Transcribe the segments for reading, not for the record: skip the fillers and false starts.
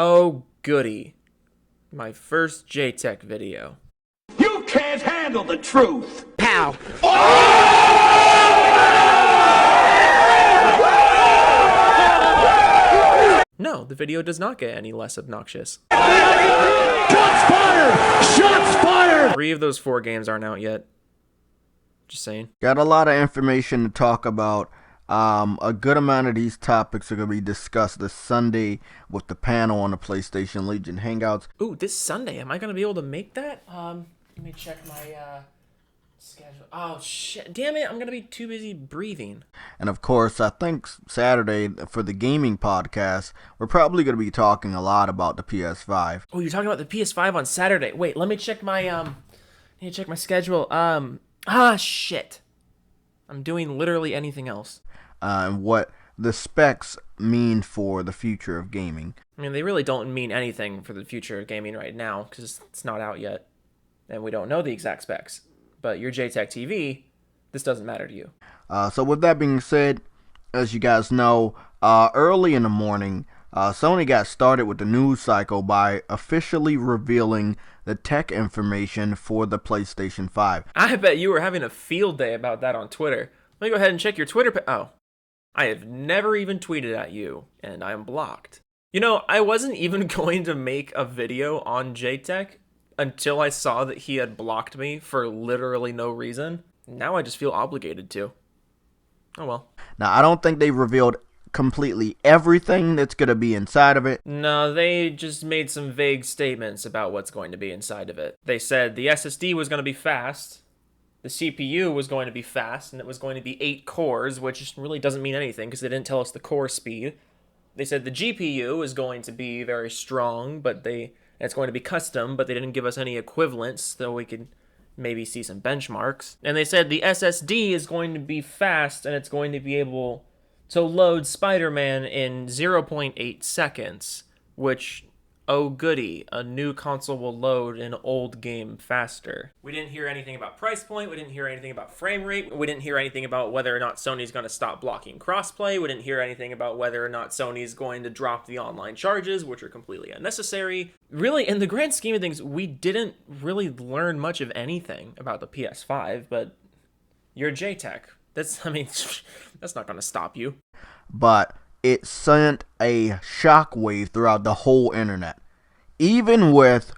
Oh, goody. My first JTech video. You can't handle the truth! Pow! No, the video does not get any less obnoxious. Shots fired! Shots fired! 3 of those 4 games aren't out yet. Just saying. Got a lot of information to talk about. A good amount of these topics are going to be discussed this Sunday with the panel on the PlayStation Legion Hangouts. Ooh, this Sunday, am I going to be able to make that? Let me check my schedule. Oh, shit. Damn it, I'm going to be too busy breathing. And of course, I think Saturday for the gaming podcast, we're probably going to be talking a lot about the PS5. Oh, you're talking about the PS5 on Saturday. Wait, let me check my, I need to check my schedule. Shit. I'm doing literally anything else. And what the specs mean for the future of gaming. I mean, they really don't mean anything for the future of gaming right now, because it's not out yet, and we don't know the exact specs. But your JTech TV, this doesn't matter to you. So with that being said, as you guys know, early in the morning, Sony got started with the news cycle by officially revealing the tech information for the PlayStation 5. I bet you were having a field day about that on Twitter. Let me go ahead and check your Twitter Oh. I have never even tweeted at you, and I'm blocked. You know, I wasn't even going to make a video on JTech until I saw that he had blocked me for literally no reason. Now I just feel obligated to. Oh well. Now, I don't think they revealed completely everything that's going to be inside of it. No, they just made some vague statements about what's going to be inside of it. They said the SSD was going to be fast. The CPU was going to be fast, and it was going to be 8 cores, which really doesn't mean anything because they didn't tell us the core speed. They said the GPU is going to be very strong, but it's going to be custom, but they didn't give us any equivalents, so we could maybe see some benchmarks. And they said the SSD is going to be fast, and it's going to be able to load Spider-Man in 0.8 seconds, which, oh goody, a new console will load an old game faster. We didn't hear anything about price point, we didn't hear anything about frame rate, we didn't hear anything about whether or not Sony's going to stop blocking crossplay, we didn't hear anything about whether or not Sony's going to drop the online charges, which are completely unnecessary. Really, in the grand scheme of things, we didn't really learn much of anything about the PS5, but you're JTech. That's not going to stop you. But it sent a shockwave throughout the whole internet. Even with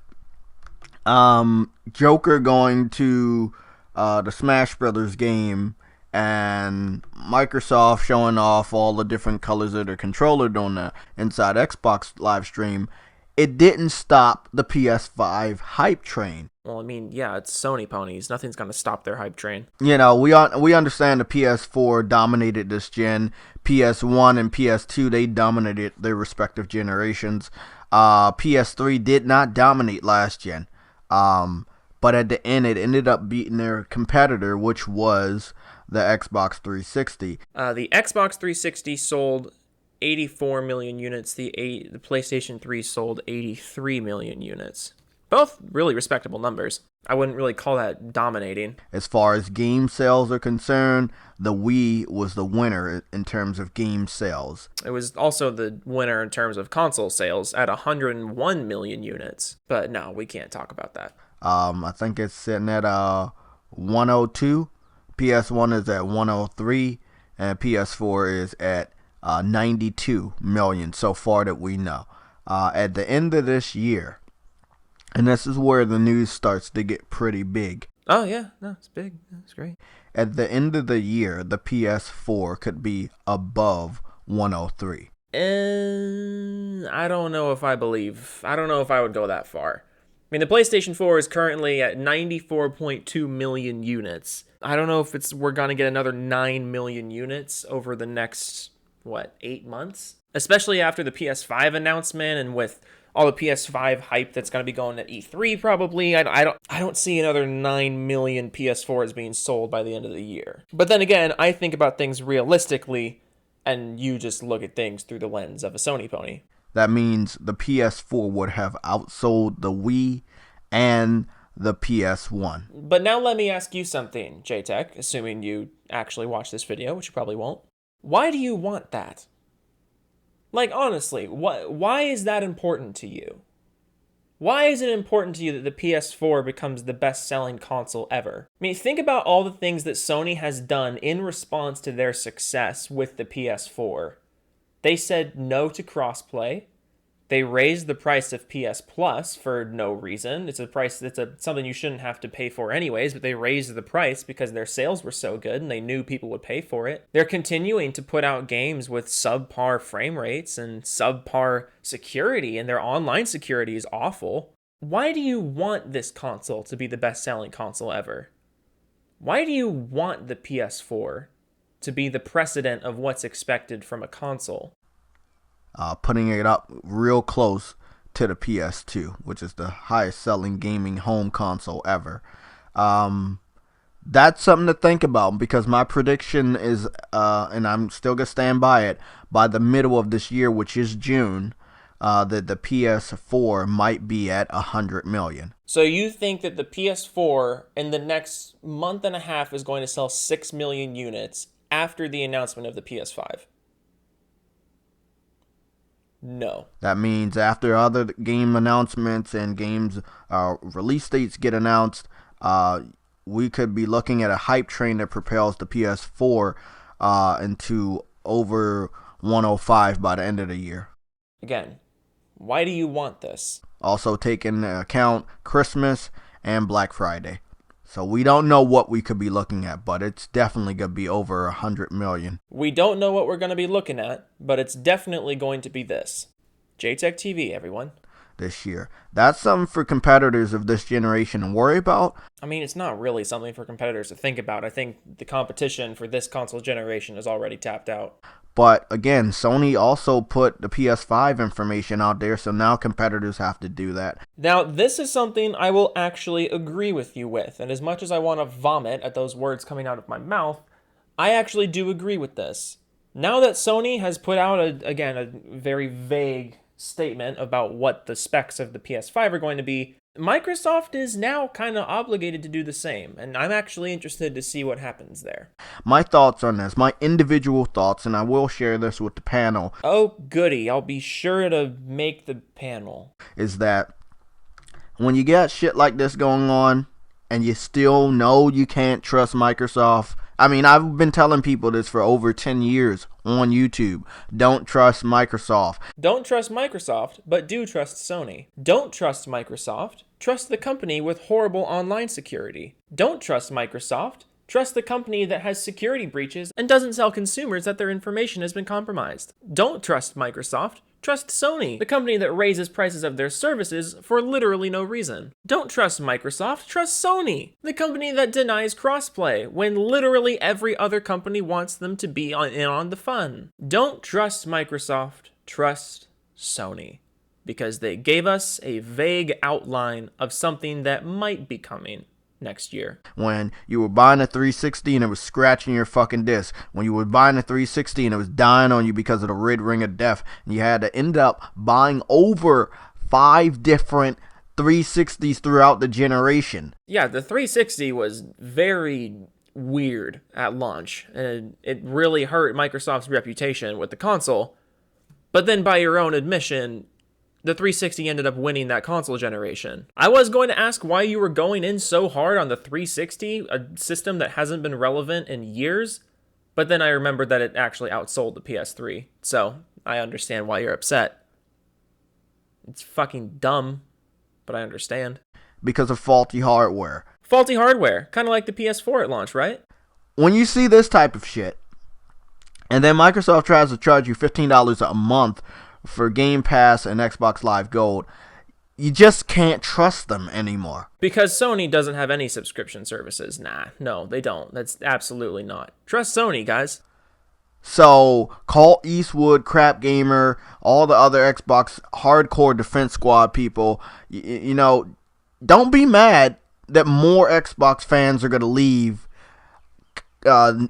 Joker going to the Smash Brothers game and Microsoft showing off all the different colors of their controller during the Inside Xbox live stream, it didn't stop the PS5 hype train. Well, I mean, yeah, it's Sony ponies. Nothing's going to stop their hype train. You know, we understand the PS4 dominated this gen. PS1 and PS2, they dominated their respective generations. PS3 did not dominate last gen. But at the end, it ended up beating their competitor, which was the Xbox 360. The Xbox 360 sold 84 million units. The PlayStation 3 sold 83 million units. Both really respectable numbers. I wouldn't really call that dominating. As far as game sales are concerned, the Wii was the winner in terms of game sales. It was also the winner in terms of console sales at 101 million units. But no, we can't talk about that. I think it's sitting at 102. PS1 is at 103. And PS4 is at 92 million so far that we know. At the end of this year, and this is where the news starts to get pretty big. Oh, yeah. No, it's big. That's great. At the end of the year, the PS4 could be above 103. I don't know if I would go that far. I mean, the PlayStation 4 is currently at 94.2 million units. I don't know if we're going to get another 9 million units over the next, 8 months? Especially after the PS5 announcement and with all the PS5 hype that's going to be going at E3 probably. I don't see another 9 million PS4s being sold by the end of the year. But then again, I think about things realistically, and you just look at things through the lens of a Sony pony. That means the PS4 would have outsold the Wii and the PS1. But now let me ask you something, JTech, assuming you actually watch this video, which you probably won't. Why do you want that? Like, honestly, why is that important to you? Why is it important to you that the PS4 becomes the best-selling console ever? I mean, think about all the things that Sony has done in response to their success with the PS4. They said no to crossplay. They raised the price of PS Plus for no reason. It's a price that's something you shouldn't have to pay for anyways, but they raised the price because their sales were so good and they knew people would pay for it. They're continuing to put out games with subpar frame rates and subpar security, and their online security is awful. Why do you want this console to be the best-selling console ever? Why do you want the PS4 to be the precedent of what's expected from a console? Putting it up real close to the PS2, which is the highest selling gaming home console ever. That's something to think about, because my prediction is, and I'm still going to stand by it, by the middle of this year, which is June, that the PS4 might be at 100 million. So you think that the PS4 in the next month and a half is going to sell 6 million units after the announcement of the PS5? No. That means after other game announcements and games release dates get announced, we could be looking at a hype train that propels the PS4 into over 105 by the end of the year. Again, why do you want this? Also taking into account Christmas and Black Friday. So we don't know what we could be looking at, but it's definitely going to be over 100 million. We don't know what we're going to be looking at, but it's definitely going to be this. JTech TV, everyone. This year. That's something for competitors of this generation to worry about. I mean, it's not really something for competitors to think about. I think the competition for this console generation is already tapped out. But again, Sony also put the PS5 information out there, so now competitors have to do that. Now, this is something I will actually agree with you with, and as much as I want to vomit at those words coming out of my mouth, I actually do agree with this. Now that Sony has put out, a very vague statement about what the specs of the PS5 are going to be, Microsoft is now kind of obligated to do the same, and I'm actually interested to see what happens there. My thoughts on this, my individual thoughts, and I will share this with the panel. Oh, goody. I'll be sure to make the panel. Is that when you got shit like this going on, and you still know you can't trust Microsoft. I mean, I've been telling people this for over 10 years on YouTube. Don't trust Microsoft. Don't trust Microsoft, but do trust Sony. Don't trust Microsoft. Trust the company with horrible online security. Don't trust Microsoft. Trust the company that has security breaches and doesn't tell consumers that their information has been compromised. Don't trust Microsoft. Trust Sony, the company that raises prices of their services for literally no reason. Don't trust Microsoft, trust Sony, the company that denies crossplay when literally every other company wants them to be in on the fun. Don't trust Microsoft, trust Sony, because they gave us a vague outline of something that might be coming next year. When you were buying a 360 and it was scratching your fucking disc. When you were buying a 360 and it was dying on you because of the red ring of death. And you had to end up buying over 5 different 360s throughout the generation. Yeah, the 360 was very weird at launch. And it really hurt Microsoft's reputation with the console. But then by your own admission, the 360 ended up winning that console generation. I was going to ask why you were going in so hard on the 360, a system that hasn't been relevant in years, but then I remembered that it actually outsold the PS3, so I understand why you're upset. It's fucking dumb, but I understand. Because of faulty hardware. Faulty hardware, kind of like the PS4 at launch, right? When you see this type of shit, and then Microsoft tries to charge you $15 a month for Game Pass and Xbox Live Gold, you just can't trust them anymore. Because Sony doesn't have any subscription services. Nah, no, they don't. That's absolutely not. Trust Sony, guys. So, Colt Eastwood, Crap Gamer, all the other Xbox hardcore Defense Squad people, you know, don't be mad that more Xbox fans are going to leave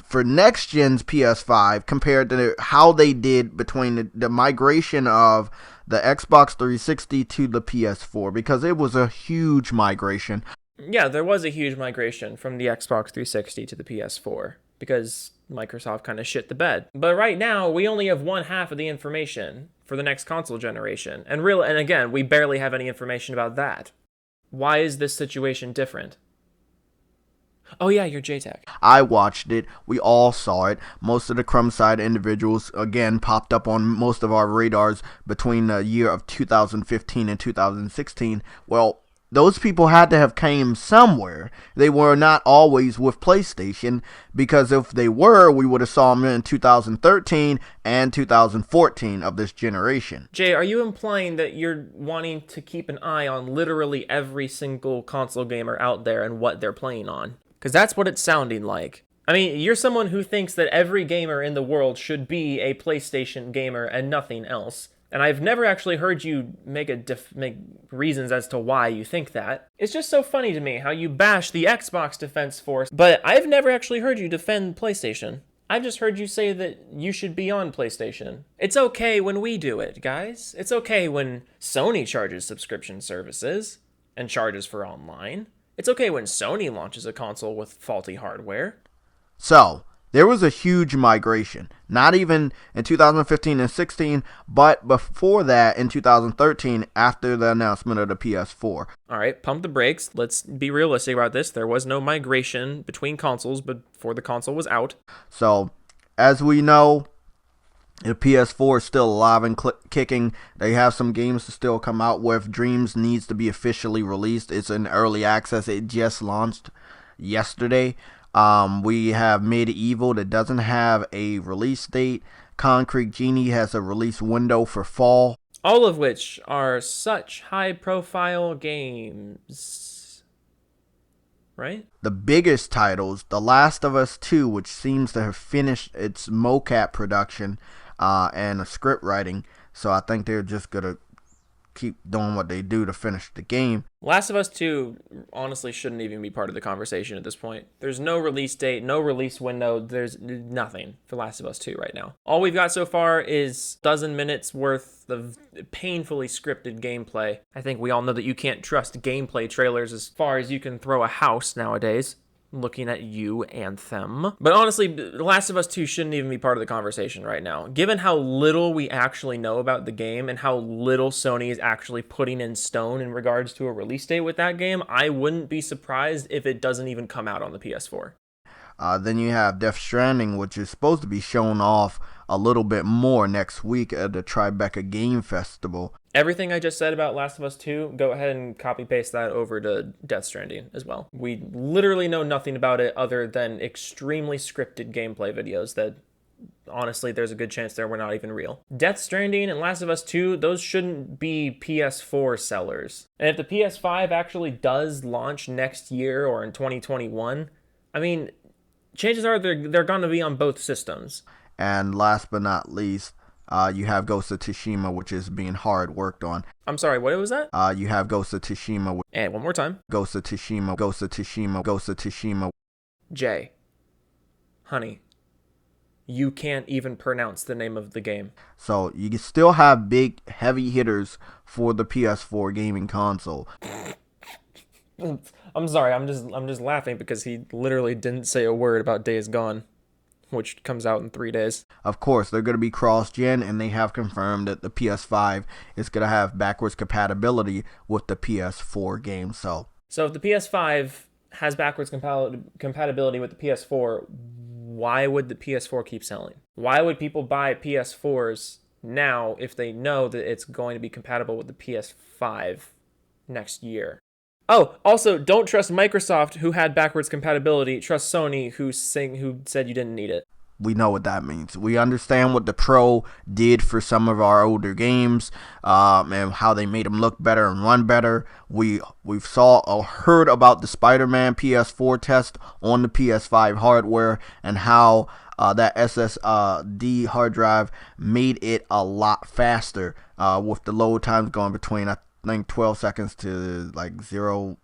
for next gen's PS5 compared to how they did between the migration of the Xbox 360 to the PS4, because it was a huge migration. Yeah, there was a huge migration from the Xbox 360 to the PS4 because Microsoft kind of shit the bed. But right now, we only have one half of the information for the next console generation. And again, we barely have any information about that. Why is this situation different? Oh yeah, you're JTech. I watched it. We all saw it. Most of the crumb side individuals, again, popped up on most of our radars between the year of 2015 and 2016. Well, those people had to have came somewhere. They were not always with PlayStation, because if they were, we would have saw them in 2013 and 2014 of this generation. Jay, are you implying that you're wanting to keep an eye on literally every single console gamer out there and what they're playing on? Because that's what it's sounding like. I mean, you're someone who thinks that every gamer in the world should be a PlayStation gamer and nothing else. And I've never actually heard you make reasons as to why you think that. It's just so funny to me how you bash the Xbox Defense Force, but I've never actually heard you defend PlayStation. I've just heard you say that you should be on PlayStation. It's okay when we do it, guys. It's okay when Sony charges subscription services and charges for online. It's okay when Sony launches a console with faulty hardware. So, there was a huge migration. Not even in 2015 and 16, but before that in 2013 after the announcement of the PS4. Alright, pump the brakes. Let's be realistic about this. There was no migration between consoles before the console was out. So, as we know, the PS4 is still alive and kicking. They have some games to still come out with. Dreams needs to be officially released. It's in early access. It just launched yesterday. We have Medieval that doesn't have a release date. Concrete Genie has a release window for fall. All of which are such high-profile games, right? The biggest titles, The Last of Us 2, which seems to have finished its mocap production and a script writing, so I think they're just gonna keep doing what they do to finish the game. Last of Us 2 honestly shouldn't even be part of the conversation at this point. There's no release date, no release window, there's nothing for Last of Us 2 right now. All we've got so far is a dozen minutes worth of painfully scripted gameplay. I think we all know that you can't trust gameplay trailers as far as you can throw a house nowadays. Looking at you, Anthem. But honestly, The Last of Us 2 shouldn't even be part of the conversation right now. Given how little we actually know about the game and how little Sony is actually putting in stone in regards to a release date with that game, I wouldn't be surprised if it doesn't even come out on the PS4. Then you have Death Stranding, which is supposed to be shown off a little bit more next week at the Tribeca Game Festival. Everything I just said about Last of Us 2, go ahead and copy-paste that over to Death Stranding as well. We literally know nothing about it other than extremely scripted gameplay videos that, honestly, there's a good chance they were not even real. Death Stranding and Last of Us 2, those shouldn't be PS4 sellers. And if the PS5 actually does launch next year or in 2021, I mean, chances are they're going to be on both systems. And last but not least, you have Ghost of Tsushima, which is being hard worked on. I'm sorry, what was that? You have Ghost of Tsushima. And one more time. Ghost of Tsushima, Ghost of Tsushima, Ghost of Tsushima. Jay, honey, you can't even pronounce the name of the game. So you can still have big, heavy hitters for the PS4 gaming console. I'm sorry, I'm just laughing because he literally didn't say a word about Days Gone, which comes out in 3 days. Of course, they're going to be cross-gen, and they have confirmed that the PS5 is going to have backwards compatibility with the PS4 game. So if the PS5 has backwards compatibility with the PS4, why would the PS4 keep selling? Why would people buy PS4s now if they know that it's going to be compatible with the PS5 next year? Oh, also, don't trust Microsoft, who had backwards compatibility. Trust Sony, who said you didn't need it. We know what that means. We understand what the Pro did for some of our older games, and how they made them look better and run better. We've saw or heard about the Spider-Man PS4 test on the PS5 hardware, and how that SSD hard drive made it a lot faster, with the load times going between, I think, 12 seconds to like 8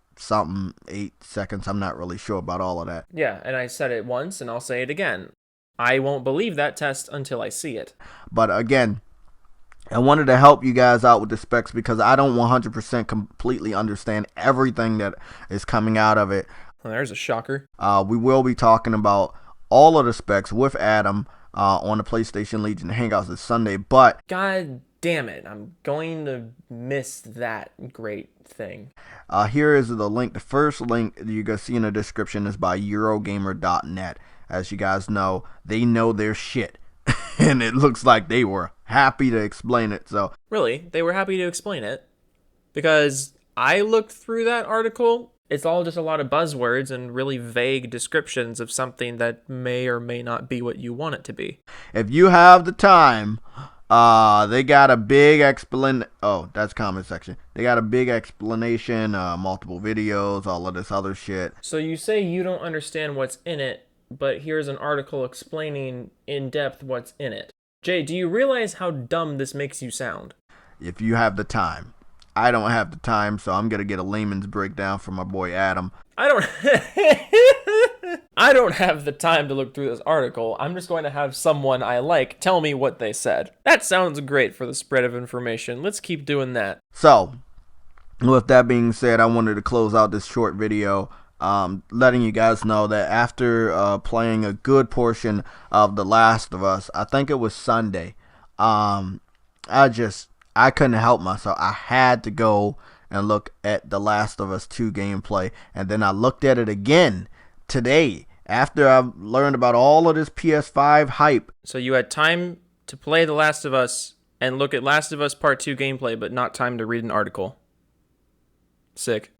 seconds. I'm not really sure about all of that. Yeah, and I said it once and I'll say it again. I won't believe that test until I see it. But again, I wanted to help you guys out with the specs because I don't 100% completely understand everything that is coming out of it. Well, there's a shocker. We will be talking about all of the specs with Adam on the PlayStation Legion Hangouts this Sunday. But God damn it, I'm going to miss that great thing. Here is the link. The first link you're going to see in the description is by Eurogamer.net. As you guys know, they know their shit. And it looks like they were happy to explain it. So really, they were happy to explain it. Because I looked through that article, it's all just a lot of buzzwords and really vague descriptions of something that may or may not be what you want it to be. if you have the time, they got a big that's comment section. They got a big explanation, multiple videos, all of this other shit. So you say you don't understand what's in it, but here's an article explaining in depth what's in it. Jay, do you realize how dumb this makes you sound? If you have the time. I don't have the time, so I'm gonna get a layman's breakdown from my boy Adam. I don't have the time to look through this article. I'm just going to have someone I like tell me what they said. That sounds great for the spread of information. Let's keep doing that. So, with that being said, I wanted to close out this short video letting you guys know that after playing a good portion of The Last of Us, I think it was Sunday, I couldn't help myself. I had to go and look at The Last of Us 2 gameplay, and then I looked at it again today after I've learned about all of this PS5 hype. So you had time to play The Last of Us and look at Last of Us Part 2 gameplay, but not time to read an article. Sick.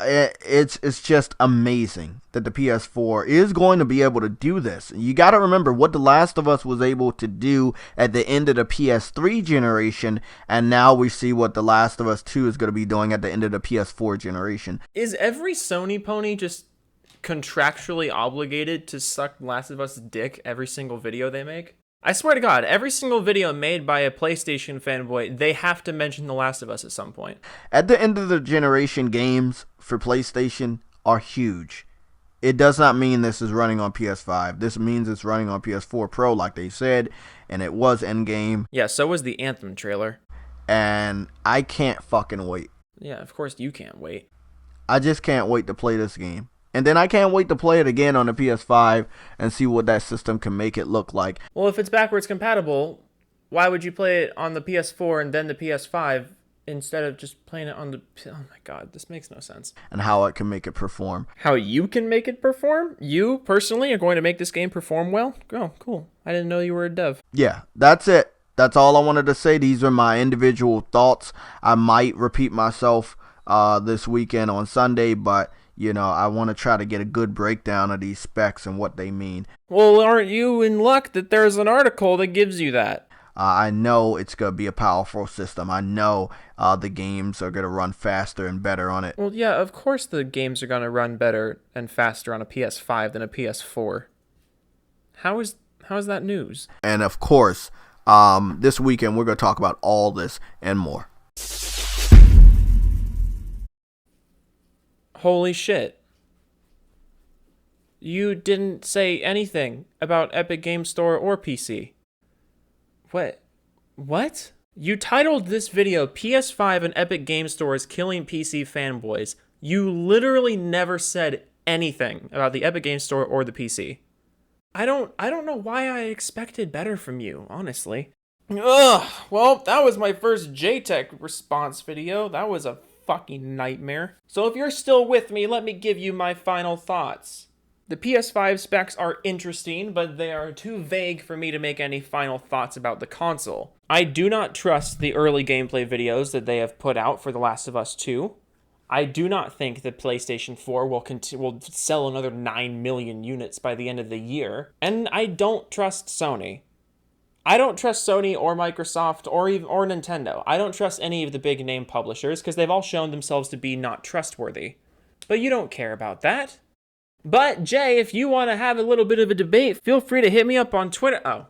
It's just amazing that the PS4 is going to be able to do this. You got to remember what The Last of Us was able to do at the end of the PS3 generation, and now we see what The Last of Us 2 is going to be doing at the end of the PS4 generation. Is every Sony pony just contractually obligated to suck Last of Us dick every single video they make? I swear to God, every single video made by a PlayStation fanboy, they have to mention The Last of Us at some point. At the end of the generation, games for PlayStation are huge. It does not mean this is running on PS5. This means it's running on PS4 Pro, like they said, and it was Endgame. Yeah, so was the Anthem trailer. And I can't fucking wait. Yeah, of course you can't wait. I just can't wait to play this game. And then I can't wait to play it again on the PS5 and see what that system can make it look like. Well, if it's backwards compatible, why would you play it on the PS4 and then the PS5 instead of just playing it on the... Oh my God, this makes no sense. And how it can make it perform. How you can make it perform? You, personally, are going to make this game perform well? Oh, cool. I didn't know you were a dev. Yeah, that's it. That's all I wanted to say. These are my individual thoughts. I might repeat myself this weekend on Sunday, but... you know, I want to try to get a good breakdown of these specs and what they mean. Well, aren't you in luck that there's an article that gives you that? I know it's going to be a powerful system. I know the games are going to run faster and better on it. Well, yeah, of course the games are going to run better and faster on a PS5 than a PS4. How is that news? And of course, this weekend we're going to talk about all this and more. Holy shit. You didn't say anything about Epic Game Store or PC. What? You titled this video PS5 and Epic Game Store is killing PC fanboys. You literally never said anything about the Epic Game Store or the PC. I don't know why I expected better from you, honestly. Ugh, well, that was my first JTech response video. That was a fucking nightmare. So if you're still with me, let me give you my final thoughts. The PS5 specs are interesting, but they are too vague for me to make any final thoughts about the console. I do not trust the early gameplay videos that they have put out for The Last of Us 2. I do not think that PlayStation 4 will sell another 9 million units by the end of the year. And I don't trust Sony. I don't trust Sony or Microsoft or Nintendo. I don't trust any of the big name publishers because they've all shown themselves to be not trustworthy. But you don't care about that. But Jay, if you want to have a little bit of a debate, feel free to hit me up on Twitter. Oh,